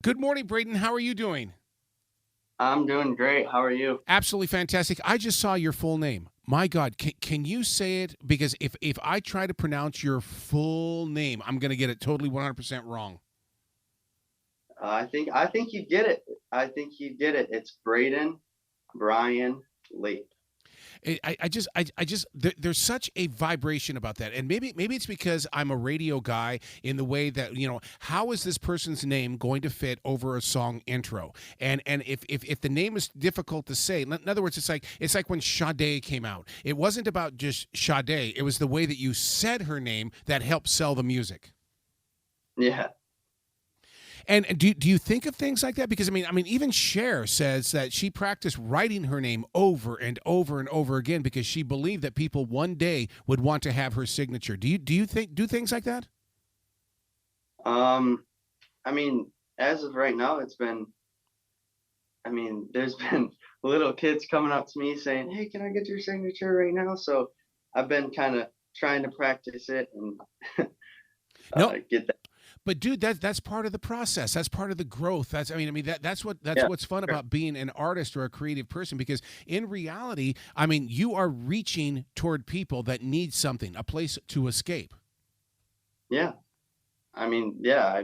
Good morning, Brayden. How are you doing? I'm doing great. How are you? Absolutely fantastic. I just saw your full name. My God, can you say it? Because if I try to pronounce your full name, I'm going to get it totally 100% wrong. I think you get it. I think you get it. It's Brayden Brian Lape. There's such a vibration about that, and maybe it's because I'm a radio guy in the way that how is this person's name going to fit over a song intro? And if the name is difficult to say, in other words, it's like when Sade came out. It wasn't about just Sade; it was the way that you said her name that helped sell the music. Yeah. And do you think of things like that? Because I mean, even Cher says that she practiced writing her name over and over and over again because she believed that people one day would want to have her signature. Do you think do things like that? Um. I mean, as of right now, it's been. I mean, there's been little kids coming up to me saying, "Hey, can I get your signature right now?" So I've been kind of trying to practice it and No, get that. but dude, that's part of the process. That's part of the growth. That's Yeah. what's fun Sure. about being an artist or a creative person because in reality, I mean, you are reaching toward people that need something, a place to escape. Yeah. I mean, yeah.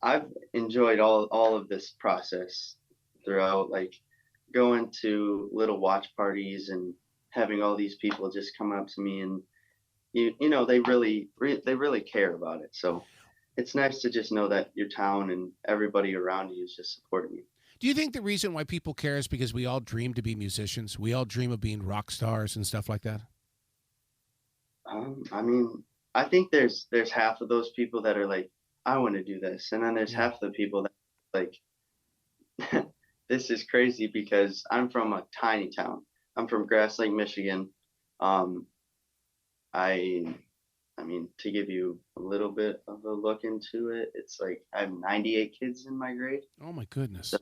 I've enjoyed all of this process throughout, like going to little watch parties and having all these people just come up to me and they really care about it. So it's nice to just know that your town and everybody around you is just supporting you. Do you think the reason why people care is because we all dream to be musicians? We all dream of being rock stars and stuff like that? I mean, I think there's half of those people that are like, I want to do this, and then there's Yeah. half of the people that like, this is crazy because I'm from a tiny town. I'm from Grass Lake, Michigan. Um, I I mean, to give you a little bit of a look into it, it's like I have 98 kids in my grade, Oh my so goodness.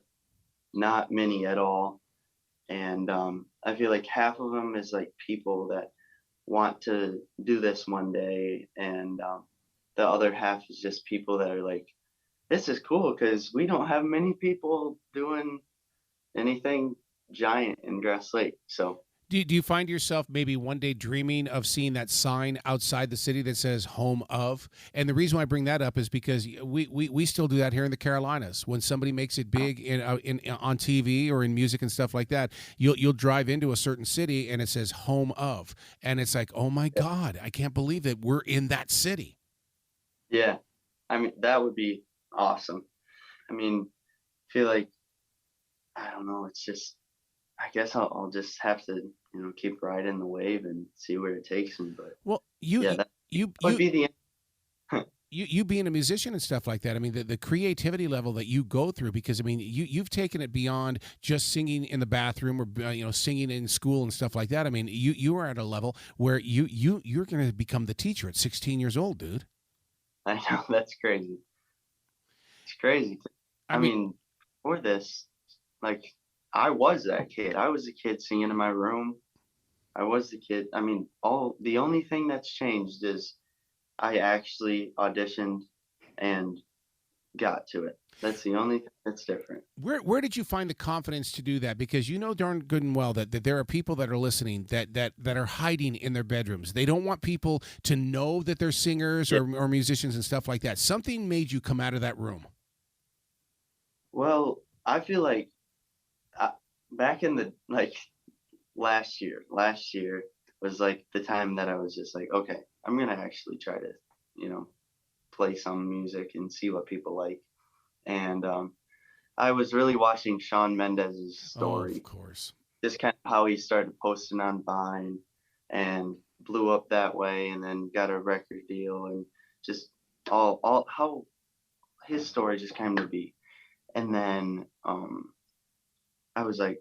not many at all. And I feel like half of them is like people that want to do this one day, and the other half is just people that are like, this is cool because we don't have many people doing anything giant in Grass Lake. So Do you find yourself maybe one day dreaming of seeing that sign outside the city that says home of? And the reason why I bring that up is because we still do that here in the Carolinas. When somebody makes it big in on TV or in music and stuff like that, you'll drive into a certain city and it says home of. And it's like, oh my God, I can't believe that we're in that city. yeah, I mean that would be awesome. I mean, I feel like I don't know. It's just I guess I'll just have to keep riding the wave and see where it takes me. But Well, yeah, that you would you be the end. you being a musician and stuff like that, I mean, the creativity level that you go through, because I mean, you've taken it beyond just singing in the bathroom or singing in school and stuff like that. I mean, you are at a level where you're going to become the teacher at 16 years old, dude. I know that's crazy. It's crazy. I I mean, mean, for this, like I was that kid. I was a kid singing in my room. I was the kid. I mean, all the only thing that's changed is I actually auditioned and got to it. That's the only thing that's different. where did you find the confidence to do that? Because you know darn good and well that there are people that are listening that are hiding in their bedrooms. They don't want people to know that they're singers Yeah. or musicians and stuff like that. Something made you come out of that room. Well, I feel like uh, back in the last year was like the time that I was just like, okay, I'm gonna actually try to, you know, play some music and see what people like. And I was really watching Shawn Mendes's Oh, of story, course. just kind of how he started posting on Vine and blew up that way, and then got a record deal, and just all how his story just came to be. And then I was like,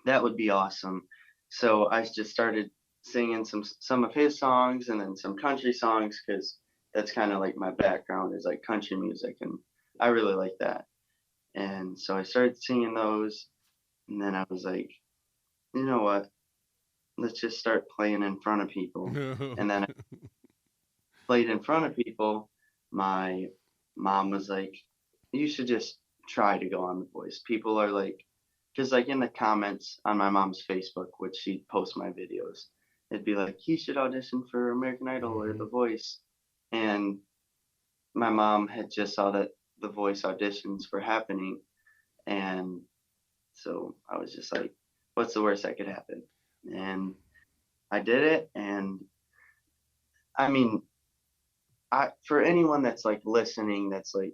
that would be awesome. So I just started singing some of his songs and then some country songs because that's kind of like my background is like country music, and I really like that. And so I started singing those, and then I was like, you know what? Let's just start playing in front of people. And then I played in front of people. My mom was like, you should just try to go on The Voice. People are like, because like in the comments on my mom's Facebook, which she posts my videos, it'd be like, he should audition for American Idol or Hmm. The Voice. And my mom had just saw that The Voice auditions were happening. And so I was just like, what's the worst that could happen? And I did it. And I mean, for anyone that's like listening, that's like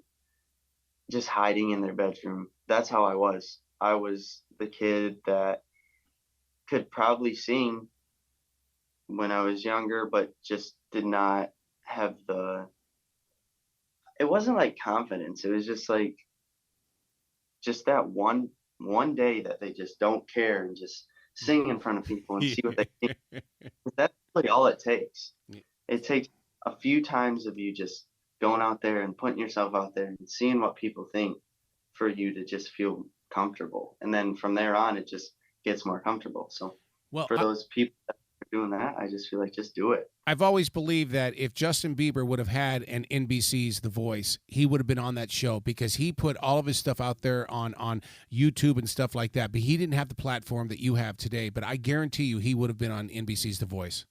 just hiding in their bedroom, that's how I was. I was the kid that could probably sing when I was younger, but just did not have it wasn't like confidence. It was just like, just that one day that they just don't care and just sing in front of people and see what they think. That's really all it takes. It takes a few times of you just going out there and putting yourself out there and seeing what people think for you to just feel comfortable. And then from there on, it just gets more comfortable. So Well, for those people that are doing that, I just feel like just do it. I've always believed that if Justin Bieber would have had an NBC's The Voice, he would have been on that show because he put all of his stuff out there on YouTube and stuff like that. But he didn't have the platform that you have today. But I guarantee you he would have been on NBC's The Voice.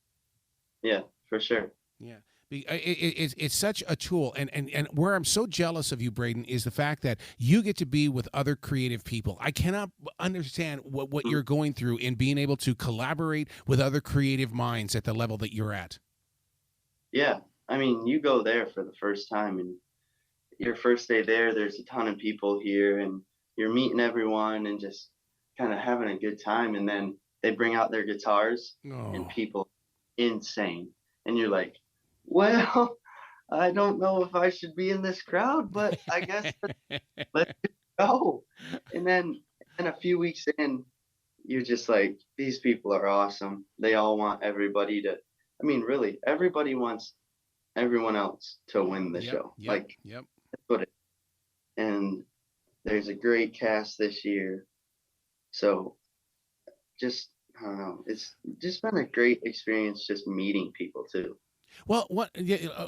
Yeah, for sure. Yeah. It's such a tool. And where I'm so jealous of you, Brayden, is the fact that you get to be with other creative people. I cannot understand what you're going through in being able to collaborate with other creative minds at the level that you're at. Yeah. I mean, you go there for the first time, and your first day there, there's a ton of people here, and you're meeting everyone and just kind of having a good time. And then they bring out their guitars, and Oh. people insane. And you're like, well, I don't know if I should be in this crowd, but I guess let's go. And then a few weeks in, you're just like, these people are awesome. They all want everybody to, I mean, really, everybody wants everyone else to win the show. Like, Yep. that's what it, and there's a great cast this year. So just, I don't know, it's just been a great experience just meeting people too. Well,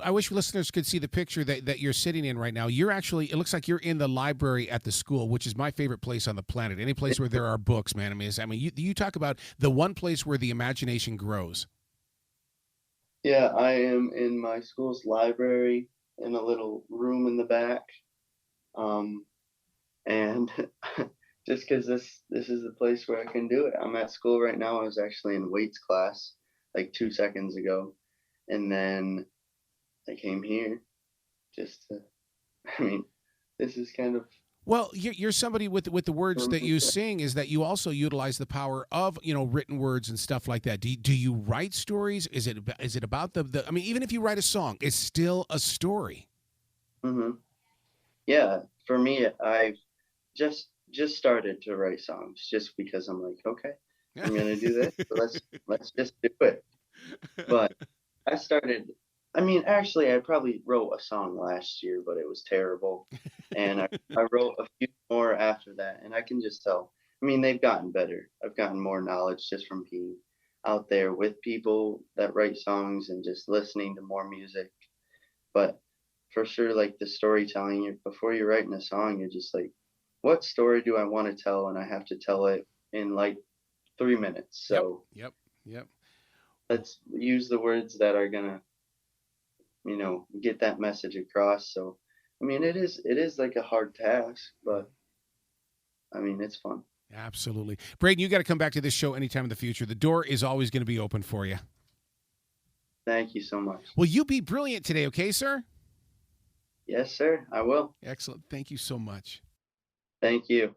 I wish listeners could see the picture that you're sitting in right now. You're actually, it looks like you're in the library at the school, which is my favorite place on the planet. Any place where there are books, man. You talk about the one place where the imagination grows. Yeah, I am in my school's library in a little room in the back. Um, and just because this is the place where I can do it. I'm at school right now. I was actually in weights class like 2 seconds ago, and then I came here just to. I mean, this is kind of. Well, you're somebody with the words that you sing is that you also utilize the power of written words and stuff like that. Do you write stories? Is it about the? I mean, even if you write a song, it's still a story. Mm-hmm. Yeah, for me, I've just started to write songs just because I'm like, okay, I'm gonna do this. So let's just do it. But I started. I mean, actually, I probably wrote a song last year, but it was terrible. And I wrote a few more after that, and I can just tell. I mean, they've gotten better. I've gotten more knowledge just from being out there with people that write songs and just listening to more music. But for sure, like the storytelling, before you're writing a song, you're just like, what story do I want to tell? And I have to tell it in like 3 minutes. So Yep. let's use the words that are gonna get that message across. So, I mean, it is like a hard task, but I mean, it's fun. Absolutely. Brayden, you got to come back to this show anytime in the future. The door is always going to be open for you. Thank you so much. Will you be brilliant today, okay, sir? Yes, sir. I will. Excellent. Thank you so much. Thank you.